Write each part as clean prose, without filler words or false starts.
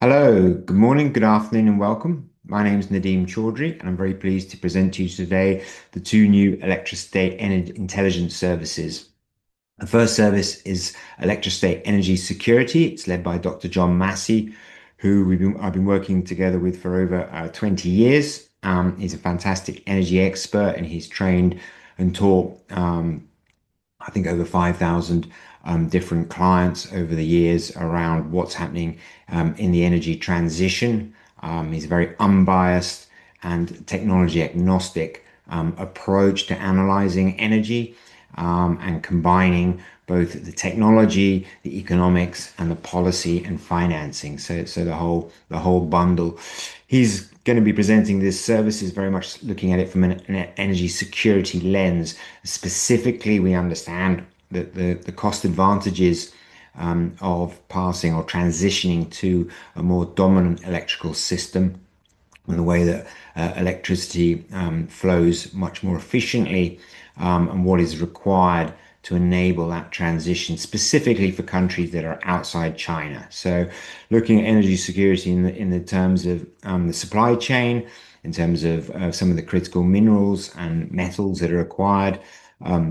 Hello, good morning, good afternoon, and welcome. My name is Nadeem Chaudhry, and I'm very pleased to present to you today the two new ElectroState Energy Intelligence services. The first service is ElectroState Energy Security. It's led by Dr. John Massey, who I've been working together with for over 20 years. He's a fantastic energy expert, and he's trained and taught I think over 5,000 different clients over the years around what's happening in the energy transition. He's a very unbiased and technology agnostic approach to analyzing energy and combining both the technology, the economics, and the policy and financing. So the whole bundle. He's going to be presenting this service is very much looking at it from an energy security lens. Specifically, we understand that the cost advantages of passing or transitioning to a more dominant electrical system and the way that electricity flows much more efficiently and what is required to enable that transition, specifically for countries that are outside China. So, looking at energy security in the terms of the supply chain, in terms of some of the critical minerals and metals that are required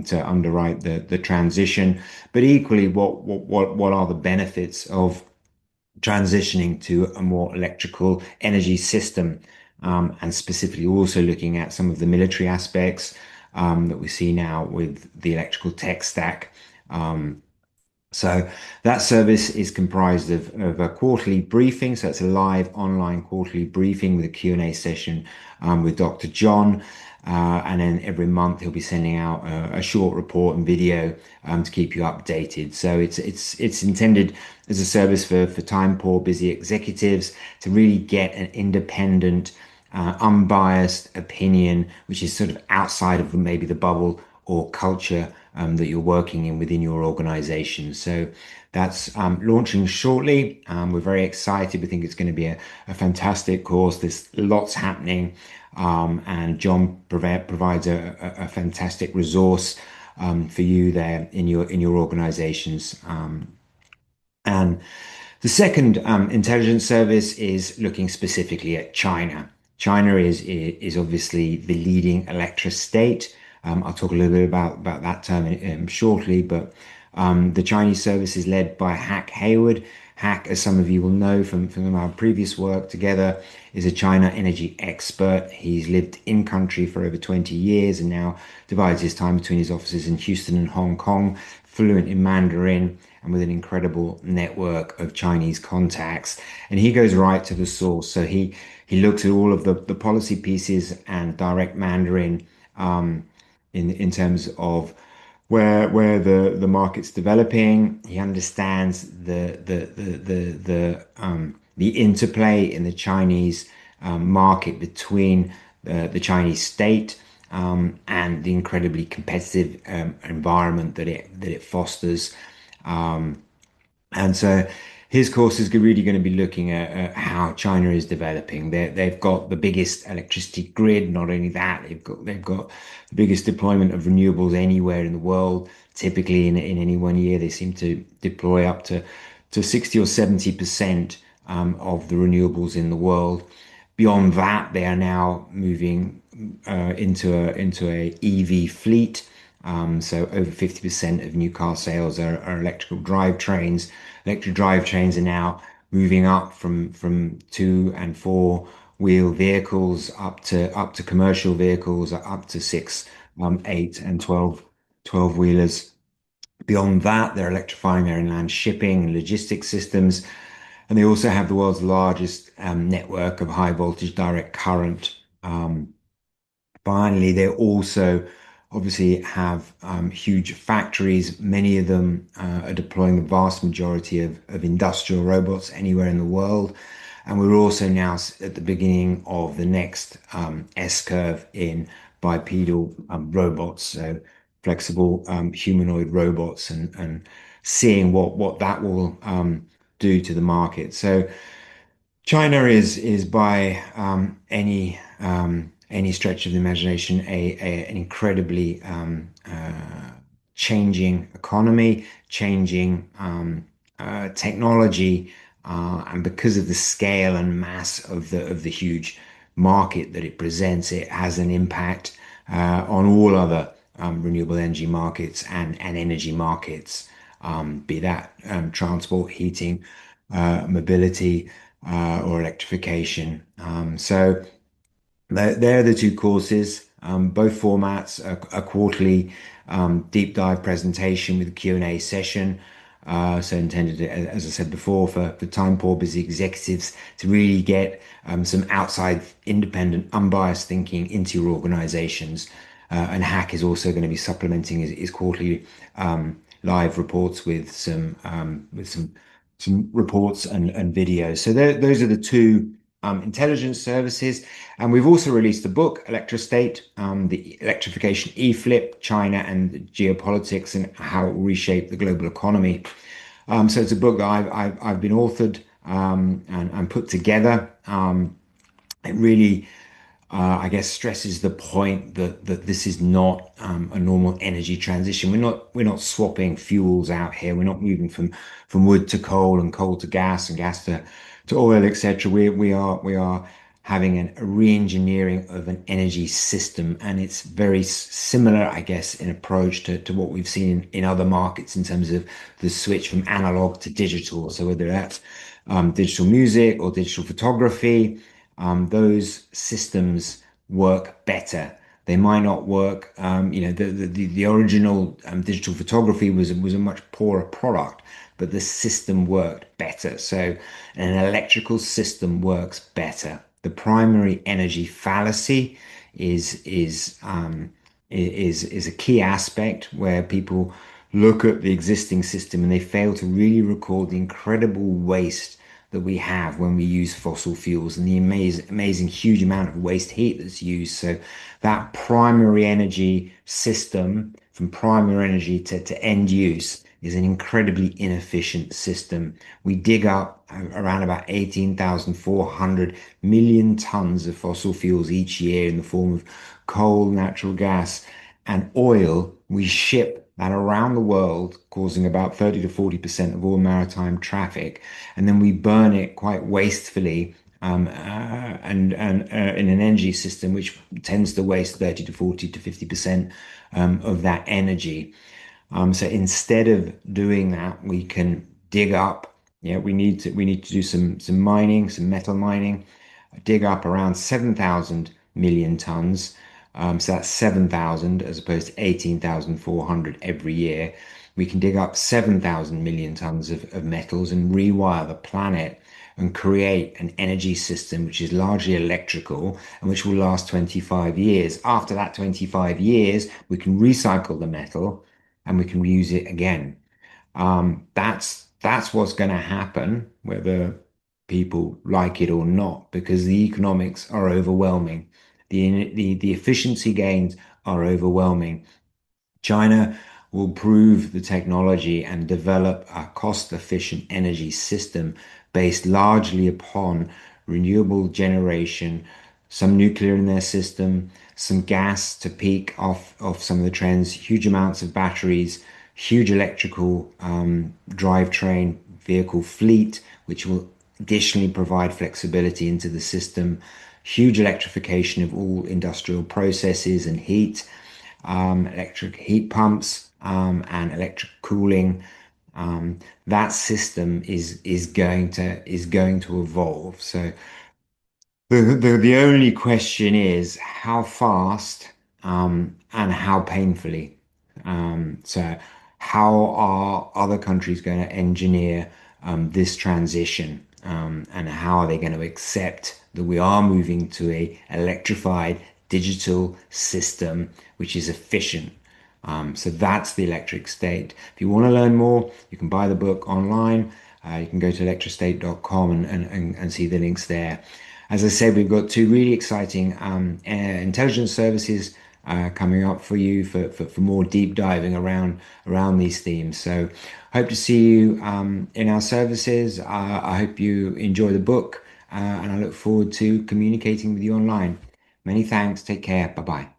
to underwrite the transition, but equally, what are the benefits of transitioning to a more electrical energy system, and specifically also looking at some of the military aspects that we see now with the electrical tech stack. So that service is comprised of a quarterly briefing. So it's a live online quarterly briefing with a Q&A session with Dr. John. And then every month he'll be sending out a short report and video to keep you updated. So it's intended as a service for time poor, busy executives to really get an independent, unbiased opinion, which is sort of outside of maybe the bubble or culture that you're working in within your organization. So that's launching shortly. We're very excited. We think it's going to be a fantastic course. There's lots happening, and John provides a fantastic resource for you there in your organizations. And the second intelligence service is looking specifically at China. China is obviously the leading electrostate. I'll talk a little bit about that term shortly, but the Chinese service is led by Hack Hayward. Hack, as some of you will know from our previous work together, is a China energy expert. He's lived in country for over 20 years and now divides his time between his offices in Houston and Hong Kong, fluent in Mandarin and with an incredible network of Chinese contacts. And he goes right to the source. So he looks at all of the policy pieces and direct Mandarin in terms of where the market's developing. He understands the interplay in the Chinese market between the Chinese state and the incredibly competitive environment that it fosters. And so his course is really going to be looking at how China is developing. They've got the biggest electricity grid. Not only that, they've got the biggest deployment of renewables anywhere in the world. Typically, in any one year, they seem to deploy up to 60 or 70% of the renewables in the world. Beyond that, they are now moving into a EV fleet. So over 50% of new car sales are electrical drivetrains. Electric drivetrains are now moving up from 2 and 4 wheel vehicles up to commercial vehicles, up to 6, 8 and 12 wheelers. Beyond that, they're electrifying their inland shipping and logistics systems. And they also have the world's largest network of high voltage direct current. Finally, they also obviously have huge factories. Many of them are deploying the vast majority of industrial robots anywhere in the world. And we're also now at the beginning of the next S-curve in bipedal robots, so flexible humanoid robots, and seeing what that will do to the market. So China is by any stretch of the imagination an incredibly changing economy, changing technology, and because of the scale and mass of the huge market that it presents, it has an impact on all other renewable energy markets and energy markets, be that transport, heating, mobility, or electrification. So they're the two courses. Both formats, a quarterly deep dive presentation with a Q&A session. So intended, as I said before, for time poor busy executives to really get some outside, independent, unbiased thinking into your organizations. And Hack is also going to be supplementing his quarterly live reports with some reports and videos. So those are the two intelligence services. And we've also released a book, ElectroState, the electrification e-flip, China and geopolitics and how it will reshape the global economy. So it's a book that I've been authored and put together. It really I guess stresses the point that this is not a normal energy transition. We're not swapping fuels out here. We're not moving from wood to coal and coal to gas and gas to oil, etc. We are having a re-engineering of an energy system, and it's very similar, I guess, in approach to what we've seen in other markets in terms of the switch from analog to digital. So whether that's digital music or digital photography, those systems work better. They might not work. The original digital photography was a much poorer product, but the system worked better. So an electrical system works better. The primary energy fallacy is a key aspect where people look at the existing system and they fail to really record the incredible waste that we have when we use fossil fuels and the amazing huge amount of waste heat that's used. So that primary energy system from primary energy to end use is an incredibly inefficient system. We dig up around about 18,400 million tons of fossil fuels each year in the form of coal, natural gas, and oil. We ship that around the world, causing about 30 to 40% of all maritime traffic. And then we burn it quite wastefully in an energy system which tends to waste 30 to 40 to 50% of that energy. So instead of doing that, we can dig up. Yeah, we need to do some mining, some metal mining, dig up around 7,000 million tons. So that's 7,000 as opposed to 18,400 every year. We can dig up 7,000 million tons of metals and rewire the planet and create an energy system which is largely electrical and which will last 25 years. After that 25 years, we can recycle the metal and we can reuse it again. That's what's going to happen, whether people like it or not, because the economics are overwhelming. The efficiency gains are overwhelming. China will prove the technology and develop a cost-efficient energy system based largely upon renewable generation, some nuclear in their system, some gas to peak off some of the trends, huge amounts of batteries, huge electrical drivetrain vehicle fleet, which will additionally provide flexibility into the system, huge electrification of all industrial processes and heat, electric heat pumps, and electric cooling. That system is going to evolve. So the only question is how fast and how painfully. So how are other countries going to engineer this transition? And how are they going to accept that we are moving to a electrified digital system which is efficient? So that's the electric state. If you want to learn more, you can buy the book online. You can go to electrostate.com and see the links there. As I said, we've got two really exciting intelligence services coming up for you for more deep diving around these themes. So hope to see you in our services. I hope you enjoy the book and I look forward to communicating with you online. Many thanks. Take care. Bye bye.